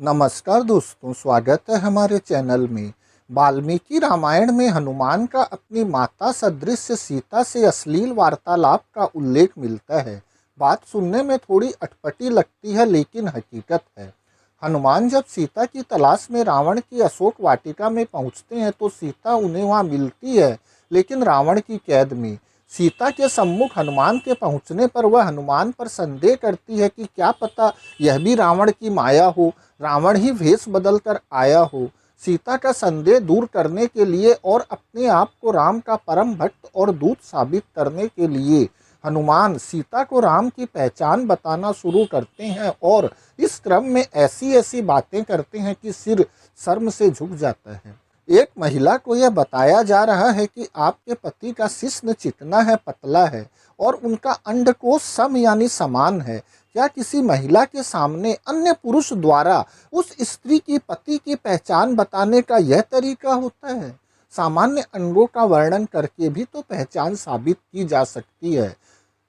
नमस्कार दोस्तों, स्वागत है हमारे चैनल में। वाल्मीकि रामायण में हनुमान का अपनी माता सदृश सीता से अश्लील वार्तालाप का उल्लेख मिलता है। बात सुनने में थोड़ी अटपटी लगती है, लेकिन हकीकत है। हनुमान जब सीता की तलाश में रावण की अशोक वाटिका में पहुंचते हैं तो सीता उन्हें वहां मिलती है, लेकिन रावण की कैद में। सीता के सम्मुख हनुमान के पहुंचने पर वह हनुमान पर संदेह करती है कि क्या पता यह भी रावण की माया हो, रावण ही भेष बदलकर आया हो। सीता का संदेह दूर करने के लिए और अपने आप को राम का परम भक्त और दूत साबित करने के लिए हनुमान सीता को राम की पहचान बताना शुरू करते हैं और इस क्रम में ऐसी ऐसी बातें करते हैं कि सिर शर्म से झुक जाता है। एक महिला को यह बताया जा रहा है कि आपके पति का शिश्न चिकना है, पतला है और उनका अंडकोश सम यानी समान है। क्या किसी महिला के सामने अन्य पुरुष द्वारा उस स्त्री की पति की पहचान बताने का यह तरीका होता है? सामान्य अंगों का वर्णन करके भी तो पहचान साबित की जा सकती है।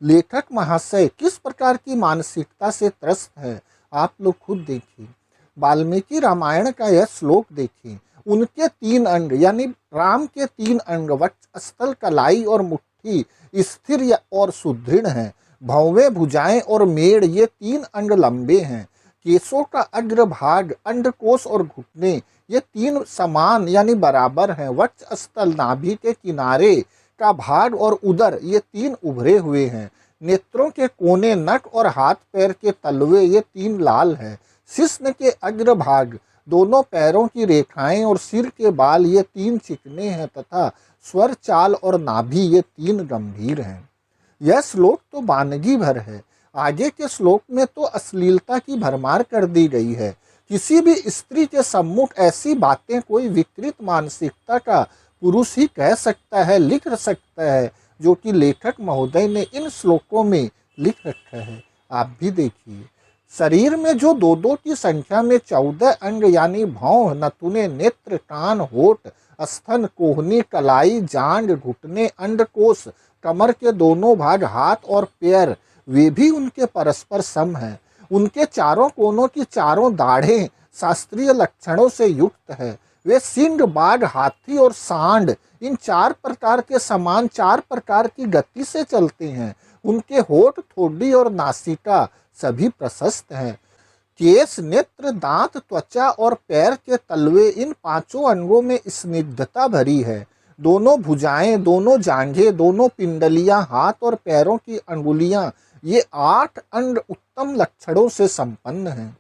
लेखक महाशय किस प्रकार की मानसिकता से त्रस्त है, आप लोग खुद देखिए। वाल्मीकि रामायण का यह श्लोक देखिए। उनके 3 अंग यानी राम के 3 अंग वक्षस्थल, कलाई और मुट्ठी स्थिर और सुदृढ़ हैं। भौवें, भुजाएं और मेड़ ये 3 अंग लंबे हैं। केशों का अग्रभाग, अंडकोश और घुटने ये 3 समान यानी बराबर हैं। वक्षस्थल, नाभि के किनारे का भाग और उदर ये 3 उभरे हुए हैं। नेत्रों के कोने, नख और हाथ पैर के तलवे ये 3 लाल हैं। शिश्न के अग्रभाग, दोनों पैरों की रेखाएं और सिर के बाल ये 3 चिकने हैं तथा स्वर, चाल और नाभि ये 3 गंभीर हैं। यह श्लोक तो वानगी भर है। आगे के श्लोक में तो अश्लीलता की भरमार कर दी गई है। किसी भी स्त्री के सम्मुख ऐसी बातें कोई विकृत मानसिकता का पुरुष ही कह सकता है, लिख सकता है, जो कि लेखक महोदय ने इन श्लोकों में लिख रखा है। आप भी देखिए। शरीर में जो 2-2 की संख्या में 14 अंग यानी भौं, नथुने, नेत्र, कान, होठ, स्तन, कोहनी, कलाई, जांघ, घुटने, अंडकोश, कमर के दोनों भाग, हाथ और पैर वे भी उनके परस्पर सम हैं। उनके चारों कोनों की चारों दाढ़ें शास्त्रीय लक्षणों से युक्त है। वे सिंह, बाघ, हाथी और सांड इन 4 प्रकार के समान 4 प्रकार की गति से चलते हैं। उनके होठ, ठोड़ी और नासिका सभी प्रशस्त हैं। केश, नेत्र, दांत, त्वचा और पैर के तलवे इन 5 अंगों में स्निग्धता भरी है। दोनों भुजाएं, दोनों जांघें, दोनों पिंडलियां, हाथ और पैरों की अंगुलियां ये 8 अंग उत्तम लक्षणों से संपन्न हैं।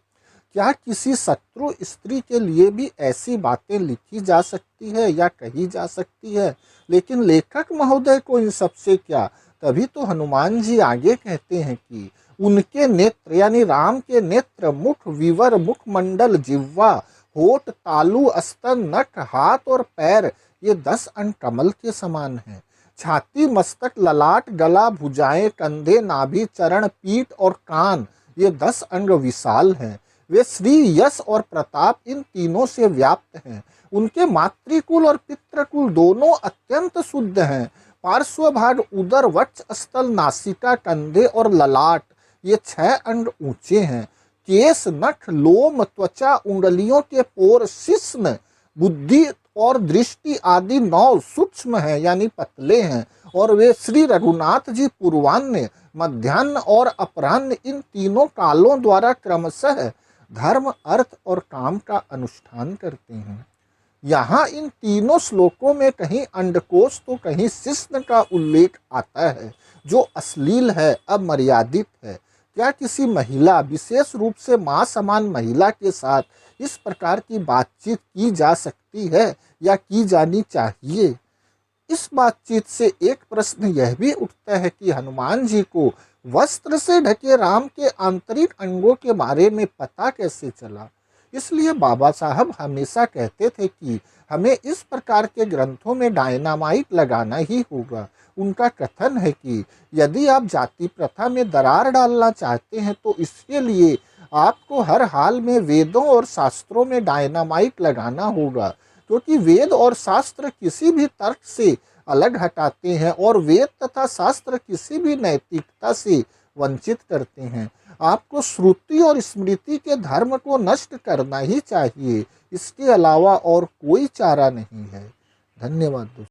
क्या किसी शत्रु स्त्री के लिए भी ऐसी बातें लिखी जा सकती है या कही जा सकती है? लेकिन लेखक महोदय को इन सबसे क्या। तभी तो हनुमान जी आगे कहते हैं कि उनके नेत्र यानी राम के नेत्र, मुख, विवर, मुखमंडल, जिह्वा, होठ, तालु, स्तन, नख, हाथ और पैर ये 10 अंग कमल के समान हैं। छाती, मस्तक, ललाट, गला, भुजाएं, कंधे, नाभि, चरण, पीठ और कान ये 10 अंग विशाल हैं। वे श्री, यश और प्रताप इन तीनों से व्याप्त हैं। उनके मातृकुल और पितृकुल दोनों अत्यंत शुद्ध हैं। पार्श्व भाग, उदर, वक्षस्थल, नासिका, कंधे और ललाट ये 6 अंग ऊंचे हैं। केश, नख, लोम, त्वचा, उंगलियों के पोर, शिश्न, बुद्धि और दृष्टि आदि 9 सूक्ष्म हैं यानी पतले हैं। और वे श्री रघुनाथ जी पूर्वाह्न, मध्याह्न और अपराह्न इन तीनों कालों द्वारा क्रमशः धर्म, अर्थ और काम का अनुष्ठान करते हैं। यहाँ इन तीनों श्लोकों में कहीं अंडकोश तो कहीं शिश्न का उल्लेख आता है, जो अश्लील है, अमर्यादित है। क्या किसी महिला, विशेष रूप से माँ समान महिला के साथ इस प्रकार की बातचीत की जा सकती है या की जानी चाहिए? इस बातचीत से एक प्रश्न यह भी उठता है कि हनुमान जी को वस्त्र से ढके राम के आंतरिक अंगों के बारे में पता कैसे चला? इसलिए बाबा साहब हमेशा कहते थे कि हमें इस प्रकार के ग्रंथों में डायनामाइट लगाना ही होगा। उनका कथन है कि यदि आप जाति प्रथा में दरार डालना चाहते हैं तो इसके लिए आपको हर हाल में वेदों और शास्त्रों में डायनामाइट लगाना होगा, क्योंकि वेद और शास्त्र किसी भी तर्क से अलग हटाते हैं और वेद तथा शास्त्र किसी भी नैतिकता से वंचित करते हैं। आपको श्रुति और स्मृति के धर्म को नष्ट करना ही चाहिए, इसके अलावा और कोई चारा नहीं है। धन्यवाद दोस्तों।